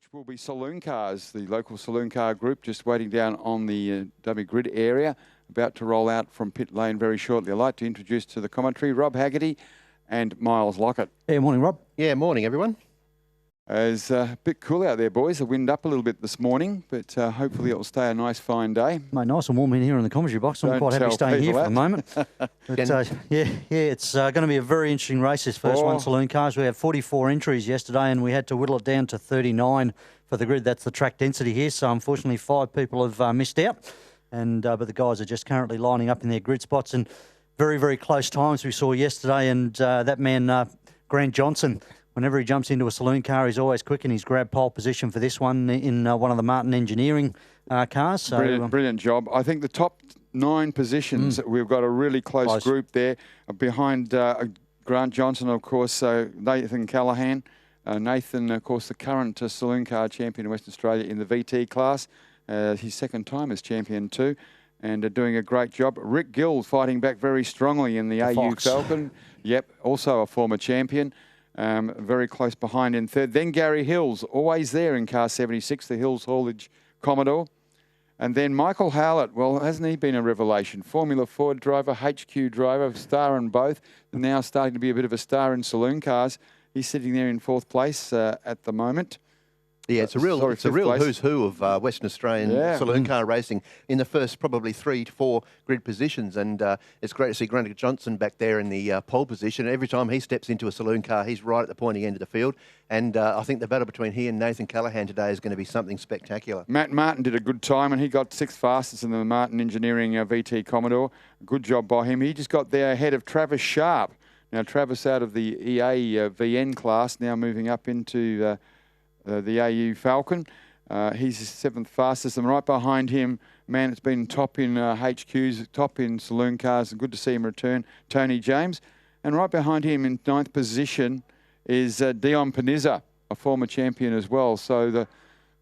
which will be Saloon cars, the local Saloon car group, just waiting down on the W grid area, about to roll out from pit lane very shortly. I'd like to introduce to the commentary Rob Haggerty and Miles Lockett. Yeah, morning, Rob. Yeah, morning, everyone. It's a bit cool out there, boys. The wind up a little bit this morning, but hopefully it will stay a nice, fine day. Mate, nice and warm in here in the commentary box. I'm Don't quite happy tell staying here people for the moment. But, yeah, it's going to be a very interesting race, this first one, Saloon cars. We had 44 entries yesterday, and we had to whittle it down to 39 for the grid. That's the track density here. So, unfortunately, 5 people have missed out. And but the guys are just currently lining up in their grid spots. And very, very close times we saw yesterday. And that man, Grant Johnson, whenever he jumps into a Saloon car, he's always quick, and he's grabbed pole position for this one in one of the Martin Engineering cars. So, brilliant job. I think the top 9 positions, we've got a really close group there. Behind Grant Johnson, of course, Nathan Callahan. Nathan, of course, the current Saloon car champion in Western Australia in the VT class. His second time as champion too, and doing a great job. Rick Gill fighting back very strongly in the AU Fox. Falcon. Yep, also a former champion. Very close behind in third. Then Gary Hills, always there in car 76, the Hills Haulage Commodore. And then Michael Howlett, well, hasn't he been a revelation? Formula Ford driver, HQ driver, star in both, and now starting to be a bit of a star in Saloon cars. He's sitting there in 4th place at the moment. Yeah, it's a real who's who of Western Australian Saloon car racing in the first probably 3 to 4 grid positions, and it's great to see Grant Johnson back there in the pole position. Every time he steps into a Saloon car, he's right at the pointy end of the field, and I think the battle between he and Nathan Callahan today is going to be something spectacular. Matt Martin did a good time, and he got 6th fastest in the Martin Engineering VT Commodore. Good job by him. He just got there ahead of Travis Sharp. Now, Travis out of the EA VN class, now moving up into the AU Falcon. He's 7th fastest, and right behind him, man, it's been top in HQs, top in Saloon cars, and good to see him return, Tony James. And right behind him in 9th position is Dion Panizza, a former champion as well. So the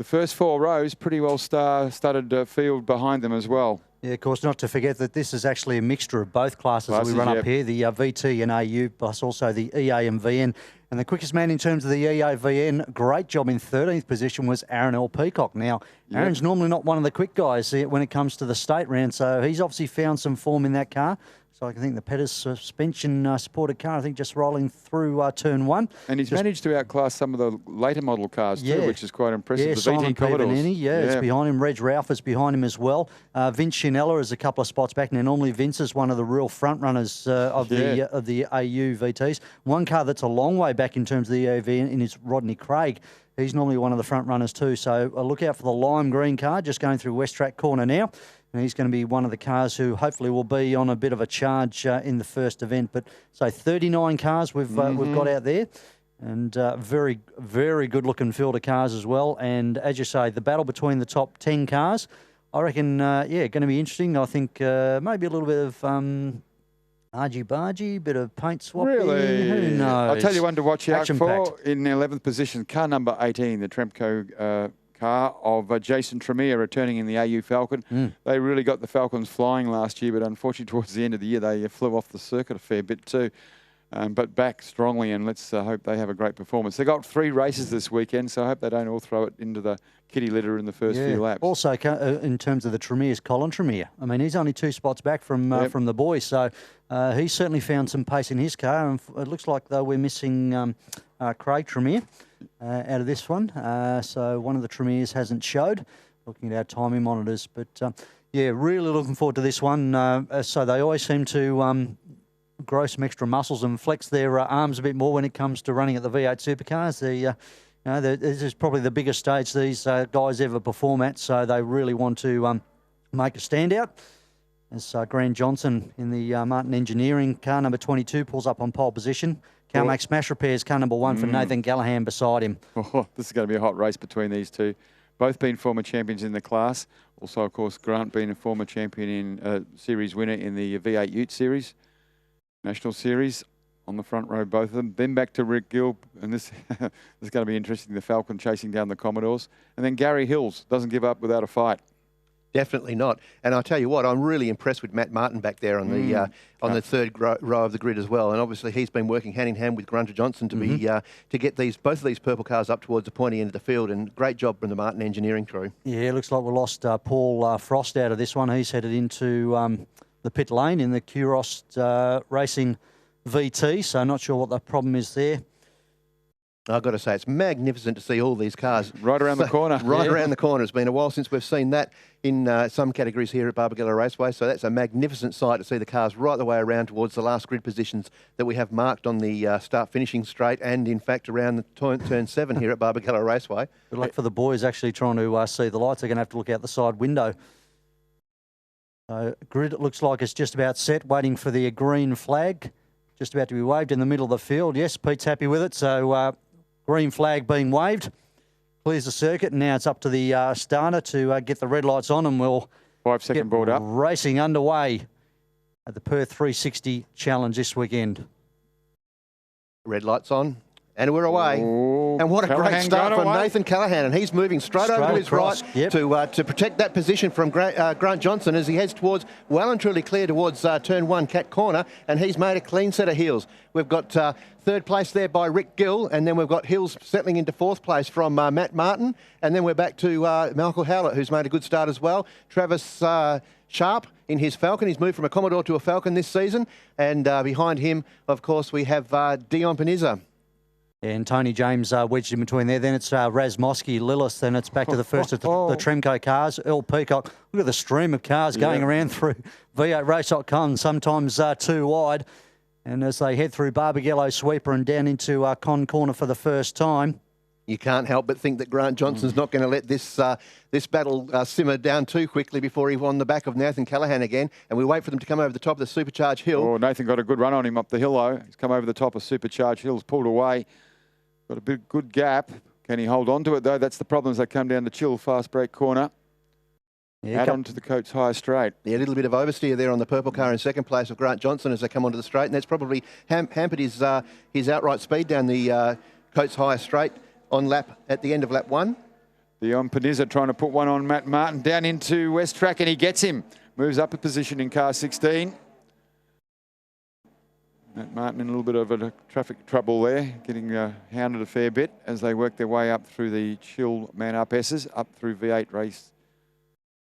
first 4 rows, pretty well studded field behind them as well. Yeah, of course, not to forget that this is actually a mixture of both classes that we run up here, the VT and AU, plus also the EA and VN. And the quickest man in terms of the EA VN, great job in 13th position, was Aaron L. Peacock. Now, Aaron's normally not one of the quick guys when it comes to the state round, so he's obviously found some form in that car. So I think the Pettis suspension supported car, I think, just rolling through turn 1. And he's managed to outclass some of the later model cars too, which is quite impressive. Yeah, the Simon VT Commodores. is behind him. Reg Ralph is behind him as well. Vince Chinella is a couple of spots back. Now, normally Vince is one of the real front runners of the AU VTs. One car that's a long way back in terms of the AV in is Rodney Craig. He's normally one of the front runners too. So look out for the lime green car just going through West Track Corner now. And he's going to be one of the cars who hopefully will be on a bit of a charge in the first event. But so 39 cars we've got out there, and very, very good looking field of cars as well. And as you say, the battle between the top 10 cars, I reckon, going to be interesting. I think maybe a little bit of argy-bargy, bit of paint swapping. Really? Who knows? I'll tell you one to watch out for. Action-packed. In 11th position, car number 18, the Tremco car of Jason Tremere returning in the AU Falcon. They really got the Falcons flying last year, but unfortunately towards the end of the year they flew off the circuit a fair bit too. But back strongly, and let's hope they have a great performance. They got 3 races this weekend, so I hope they don't all throw it into the kitty litter in the first few laps. Also, in terms of the Tremere's, Colin Tremere. I mean, he's only 2 spots back from the boys, so he's certainly found some pace in his car. And it looks like, though, we're missing Craig Tremere out of this one. So one of the Tremeres hasn't showed, looking at our timing monitors. But, yeah, really looking forward to this one. So they always seem to grow some extra muscles and flex their arms a bit more when it comes to running at the V8 supercars. This is probably the biggest stage these guys ever perform at, so they really want to make a standout. As Grant Johnson in the Martin Engineering car number 22 pulls up on pole position. Calmac Smash Repairs car number 1 for Nathan Callahan beside him. Oh, this is going to be a hot race between these two. Both been former champions in the class. Also, of course, Grant being a former champion in series winner in the V8 Ute Series, National Series. On the front row, both of them. Then back to Rick Gill, and this is going to be interesting. The Falcon chasing down the Commodores. And then Gary Hills doesn't give up without a fight. Definitely not. And I'll tell you what, I'm really impressed with Matt Martin back there on the third row of the grid as well. And obviously he's been working hand in hand with Grunter Johnson to to get both of these purple cars up towards the pointy end of the field. And great job from the Martin engineering crew. Yeah, looks like we lost Paul Frost out of this one. He's headed into the pit lane in the Kuros Racing VT. So not sure what the problem is there. I've got to say, it's magnificent to see all these cars. Right around the corner. Right around the corner. It's been a while since we've seen that in some categories here at Barbagallo Raceway. So that's a magnificent sight to see the cars right the way around towards the last grid positions that we have marked on the start-finishing straight and, in fact, around the turn 7 here at Barbagallo Raceway. Good luck for the boys actually trying to see the lights. They're going to have to look out the side window. Grid, it looks like it's just about set, waiting for the green flag. Just about to be waved in the middle of the field. Yes, Pete's happy with it. So green flag being waved. Clears the circuit, and now it's up to the starter to get the red lights on, and we'll 5-second board up. Racing underway at the Perth 360 Challenge this weekend. Red lights on, and we're away. Ooh, and what a Callahan great start from Nathan Callahan, and he's moving straight over to his across, right to protect that position from Grant Johnson as he heads towards, well and truly clear towards turn 1 Cat Corner, and he's made a clean set of heels. We've got third place there by Rick Gill, and then we've got Hills settling into fourth place from Matt Martin, and then we're back to Malcolm Howlett, who's made a good start as well. Travis Sharp in his Falcon. He's moved from a Commodore to a Falcon this season, and behind him, of course, we have Dion Peniza. And Tony James wedged in between there. Then it's Razmosky, Lillis. Then it's back to the first of the Tremco cars. Earl Peacock. Look at the stream of cars going around through V8Race.com, sometimes too wide. And as they head through Barbagallo Sweeper and down into Con Corner for the first time. You can't help but think that Grant Johnson's not going to let this this battle simmer down too quickly before he's on the back of Nathan Callahan again. And we wait for them to come over the top of the Supercharged Hill. Oh, Nathan got a good run on him up the hill, though. He's come over the top of Supercharged Hill's pulled away. Got a big good gap. Can he hold on to it, though? That's the problem as they come down the chill fast break corner. Yeah, add on to the Coates High straight. Yeah, a little bit of oversteer there on the purple car in second place of Grant Johnson as they come onto the straight. And that's probably hampered his outright speed down the Coates High straight at the end of lap 1. Dion Peniza trying to put one on Matt Martin down into West Track, and he gets him. Moves up a position in car 16. Matt Martin in a little bit of a traffic trouble there, getting hounded a fair bit as they work their way up through the chill man-up S's, up through V8 race.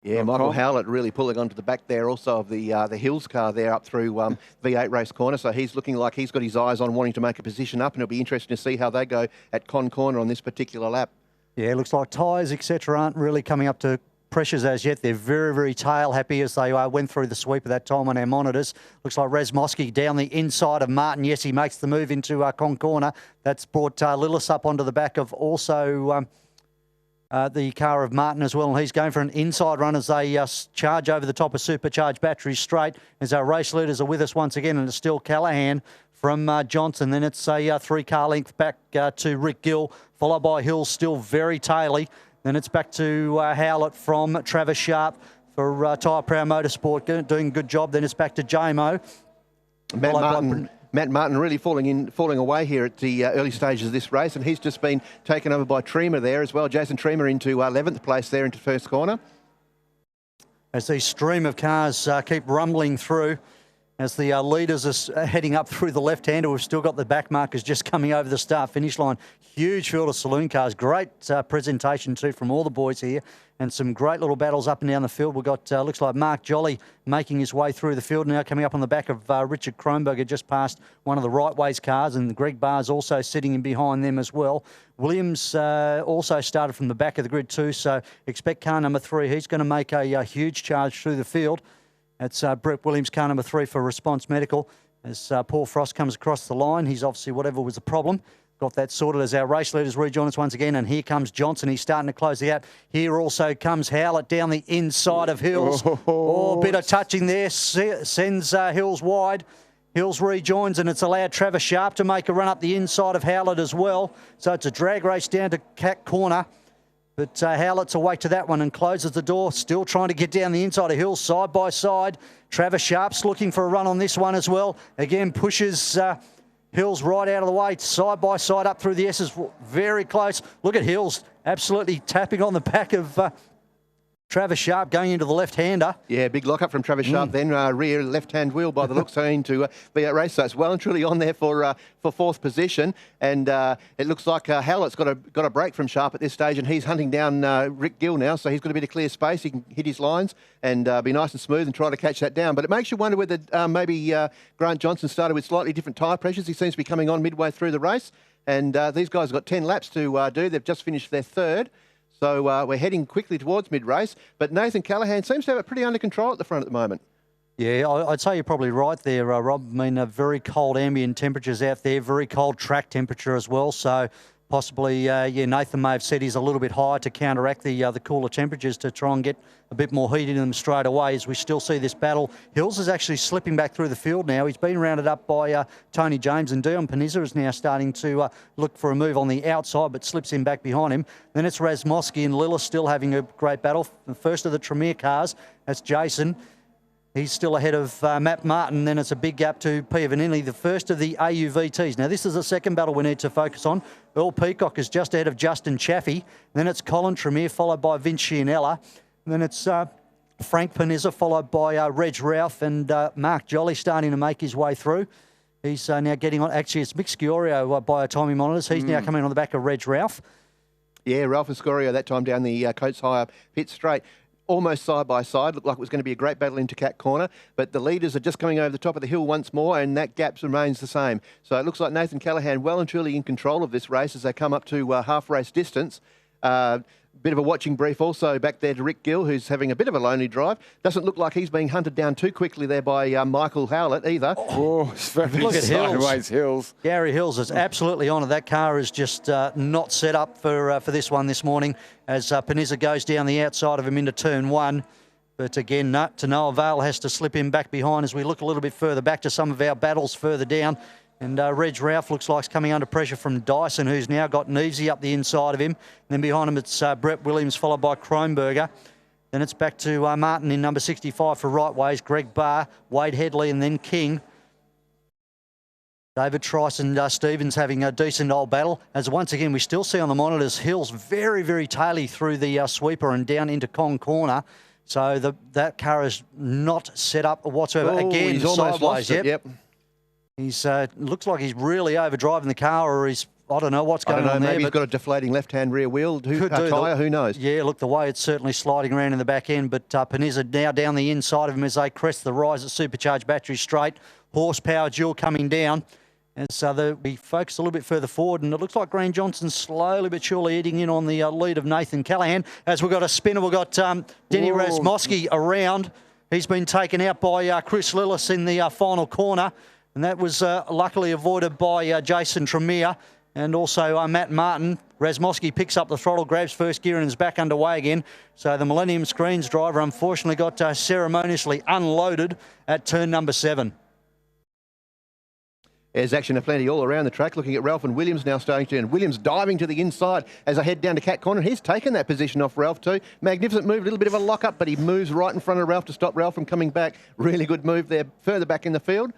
Yeah, Michael Howlett really pulling onto the back there also of the Hills car there up through V8 race corner. So he's looking like he's got his eyes on wanting to make a position up, and it'll be interesting to see how they go at Con Corner on this particular lap. Yeah, it looks like tyres, etc., aren't really coming up to pressures as yet. They're very, very tail happy as they went through the sweep at that time on our monitors. Looks like Razmosky down the inside of Martin. Yes, he makes the move into Con Corner. That's brought Lillis up onto the back of also the car of Martin as well. And he's going for an inside run as they charge over the top of Supercharged Batteries straight. As our race leaders are with us once again, and it's still Callahan from Johnson. Then it's a 3-car length back to Rick Gill, followed by Hills, still very taily. Then it's back to Howlett from Travis Sharp for Tyre Proud Motorsport, doing a good job. Then it's back to JMO. Matt Martin really falling away here at the early stages of this race, and he's just been taken over by Tremer there as well. Jason Tremer into 11th place there into first corner. As these stream of cars keep rumbling through, as the leaders are heading up through the left-hander, we've still got the back markers just coming over the start-finish line. Huge field of saloon cars. Great presentation too from all the boys here, and some great little battles up and down the field. We've got, looks like Mark Jolly making his way through the field now, coming up on the back of Richard Kronberger, just past one of the Rightways cars, and Greg Barr's also sitting in behind them as well. Williams also started from the back of the grid too, so expect car number 3. He's going to make a huge charge through the field. That's Brett Williams, car number 3 for Response Medical. As Paul Frost comes across the line, he's obviously, whatever was the problem, got that sorted as our race leaders rejoin us once again. And here comes Johnson. He's starting to close the gap. Here also comes Howlett down the inside of Hills. Oh, bit of touching there. Sends Hills wide. Hills rejoins, and it's allowed Travis Sharp to make a run up the inside of Howlett as well. So it's a drag race down to Cat Corner. But Howlett's awake to that one and closes the door, still trying to get down the inside of Hills side by side. Travis Sharp's looking for a run on this one as well. Again, pushes Hills right out of the way, side by side up through the S's, very close. Look at Hills absolutely tapping on the back of Travis Sharp going into the left-hander. Yeah, big lock-up from Travis Sharp then. Rear left-hand wheel by the looks into V8 Race. So it's well and truly on there for fourth position. And it looks like Howlett's got a break from Sharp at this stage, and he's hunting down Rick Gill now. So he's got a bit of clear space. He can hit his lines and be nice and smooth and try to catch that down. But it makes you wonder whether maybe Grant Johnson started with slightly different tyre pressures. He seems to be coming on midway through the race. And these guys have got 10 laps to do. They've just finished their third. So we're heading quickly towards mid-race. But Nathan Callaghan seems to have it pretty under control at the front at the moment. Yeah, I'd say you're probably right there, Rob. I mean, very cold ambient temperatures out there, very cold track temperature as well. So possibly, Nathan may have said he's a little bit high to counteract the cooler temperatures to try and get a bit more heat into them straight away as we still see this battle. Hills is actually slipping back through the field now. He's been rounded up by Tony James, and Dion Panizza is now starting to look for a move on the outside, but slips in back behind him. Then it's Razmosky and Lillis still having a great battle. The first of the Tremere cars, that's Jason. He's still ahead of Matt Martin. Then it's a big gap to Piovanini, the first of the AUVTs. Now, this is the second battle we need to focus on. Earl Peacock is just ahead of Justin Chaffee. Then it's Colin Tremere, followed by Vince Chianella. And then it's Frank Panizza, followed by Reg Ralph, and Mark Jolly starting to make his way through. He's now getting on. Actually, it's Mick Sciorio by timing monitors. He's now coming on the back of Reg Ralph. Yeah, Ralph and Scorio that time down the Coates Hire pit straight. Almost side by side. Looked like it was going to be a great battle into Cat Corner, but the leaders are just coming over the top of the hill once more, and that gap remains the same. So it looks like Nathan Callaghan well and truly in control of this race as they come up to half race distance. Bit of a watching brief also back there to Rick Gill, who's having a bit of a lonely drive. Doesn't look like he's being hunted down too quickly there by Michael Howlett either. Oh, look at sideways Hills. Gary Hills is absolutely on it. That car is just not set up for this one this morning as Panizza goes down the outside of him into turn one. But again, to no avail, has to slip him back behind as we look a little bit further back to some of our battles further down. And Reg Ralph looks like he's coming under pressure from Dyson, who's now got Neevesy up the inside of him. And then behind him, it's Brett Williams, followed by Kronberger. Then it's back to Martin in number 65 for Right Ways, Greg Barr, Wade Headley, and then King. David Trice and Stevens having a decent old battle. As once again, we still see on the monitors, Hills very, very taily through the sweeper and down into Kong Corner. So that car is not set up whatsoever. Oh, again, he's almost sideways. lost it. Yep. He's looks like he's really overdriving the car, or he's, I don't know what's going on there. Maybe he's got a deflating left-hand rear wheel tyre, who knows? Yeah, look, the way it's certainly sliding around in the back end, but Panizza now down the inside of him as they crest the rise at Supercharged Battery Straight. Horsepower dual coming down. And so we focus a little bit further forward, and it looks like Grant Johnson slowly but surely eating in on the lead of Nathan Callaghan. As we've got a spinner, we've got Denny Razmosky around. He's been taken out by Chris Lillis in the final corner. And that was luckily avoided by Jason Tremere and also Matt Martin. Razmosky picks up the throttle, grabs first gear and is back underway again. So the Millennium Screens driver unfortunately got ceremoniously unloaded at turn number 7. There's action aplenty all around the track. Looking at Ralph and Williams now starting to, and Williams diving to the inside as I head down to Cat Corner. He's taken that position off Ralph too. Magnificent move, a little bit of a lock-up, but he moves right in front of Ralph to stop Ralph from coming back. Really good move there, further back in the field.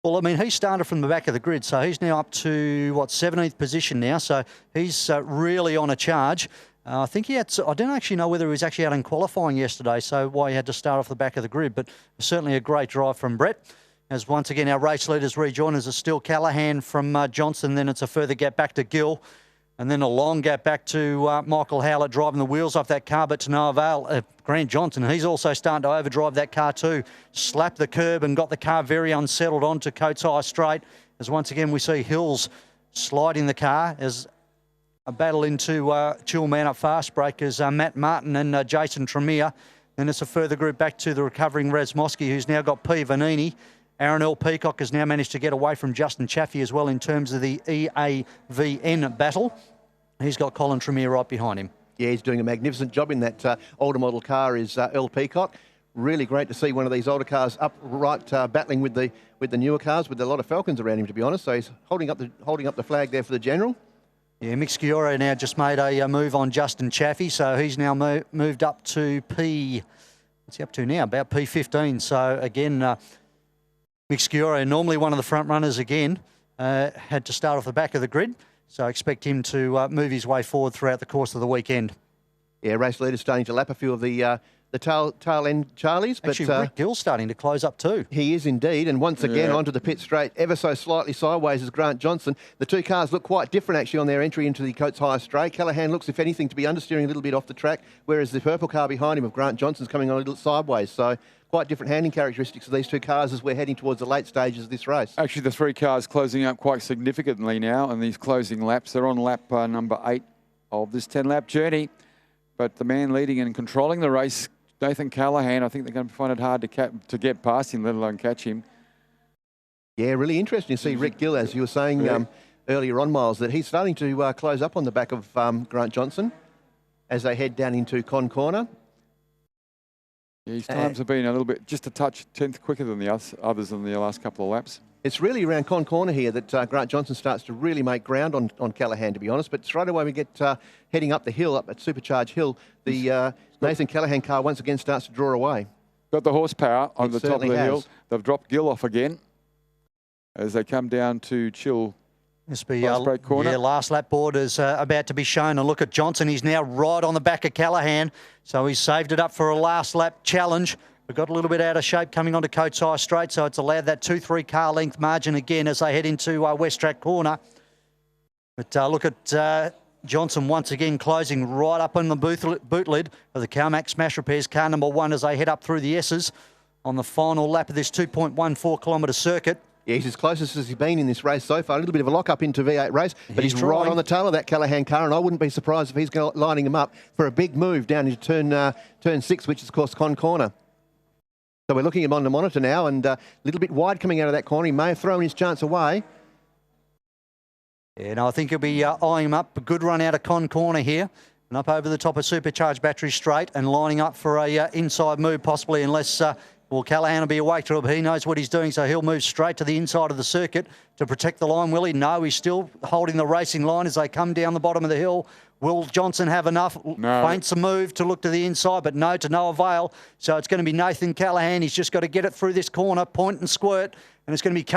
Well, I mean, he started from the back of the grid, so he's now up to, 17th position now, so he's really on a charge. I think he had, I don't actually know whether he was actually out in qualifying yesterday, so why he had to start off the back of the grid, but certainly a great drive from Brett. As once again, our race leaders rejoin us. It's still Callaghan from Johnson, then it's a further gap back to Gill. And then a long gap back to Michael Howlett driving the wheels off that car, but to no avail. Grant Johnson, he's also starting to overdrive that car too. Slapped the curb and got the car very unsettled onto Coates High Straight. As once again we see Hills sliding the car as a battle into Chill Man Up Fast Break as Matt Martin and Jason Tremere. Then it's a further group back to the recovering Razmosky, who's now got P. Vanini. Aaron L. Peacock has now managed to get away from Justin Chaffee as well in terms of the EAVN battle. He's got Colin Tremere right behind him. Yeah, he's doing a magnificent job in that older model car is Earl Peacock. Really great to see one of these older cars upright battling with the newer cars with a lot of Falcons around him, to be honest. So he's holding up the flag there for the general. Yeah, Mick Sciorro now just made a move on Justin Chaffee, so he's now moved up to what's he up to now? About P15. So again, Mick Sciorro, normally one of the front runners again, had to start off the back of the grid. So I expect him to move his way forward throughout the course of the weekend. Yeah, race leaders starting to lap a few of the tail end Charlies. But actually, Rick Gill's starting to close up too. He is indeed, and once again onto the pit straight, ever so slightly sideways as Grant Johnson. The two cars look quite different actually on their entry into the Coates Hire straight. Callaghan looks, if anything, to be understeering a little bit off the track, whereas the purple car behind him of Grant Johnson's coming on a little sideways. So quite different handling characteristics of these two cars as we're heading towards the late stages of this race. Actually, the three cars closing up quite significantly now in these closing laps. They're on lap number 8 of this 10-lap journey. But the man leading and controlling the race, Nathan Callaghan, I think they're going to find it hard to get past him, let alone catch him. Yeah, really interesting to see Rick Gill, as you were saying earlier on, Miles, that he's starting to close up on the back of Grant Johnson as they head down into Con Corner. Yeah, his times have been a little bit, just a touch, 10th quicker than the others in the last couple of laps. It's really around Con Corner here that Grant Johnson starts to really make ground on Callaghan, to be honest. But straight away we get heading up the hill, up at Supercharge Hill, the Nathan Callaghan car once again starts to draw away. Got the horsepower on the top of the hill. has. They've dropped Gill off again as they come down to chill. This be last lap board is about to be shown. And look at Johnson. He's now right on the back of Callaghan. So he's saved it up for a last lap challenge. We've got a little bit out of shape coming onto Coates Hire Straight, so it's allowed that 2-3 car length margin again as they head into West Track Corner. But look at Johnson once again closing right up on the boot lid of the Carmack Smash Repairs car number 1 as they head up through the S's on the final lap of this 2.14 kilometre circuit. Yeah, he's as closest as he's been in this race so far. A little bit of a lock-up into V8 race, but he's right on the tail of that Callaghan car, and I wouldn't be surprised if he's lining him up for a big move down into turn 6, which is, of course, Con Corner. So we're looking at him on the monitor now, and a little bit wide coming out of that corner. He may have thrown his chance away. Yeah, no, I think he'll be eyeing him up. A good run out of Con Corner here, and up over the top of Supercharged Battery Straight, and lining up for a inside move, possibly, unless well, Callaghan will be awake to it, but he knows what he's doing, so he'll move straight to the inside of the circuit to protect the line, will he? No, he's still holding the racing line as they come down the bottom of the hill. Will Johnson have enough? No. Feints a move to look to the inside, but no, to no avail. So it's going to be Nathan Callaghan. He's just got to get it through this corner, point and squirt, and it's going to be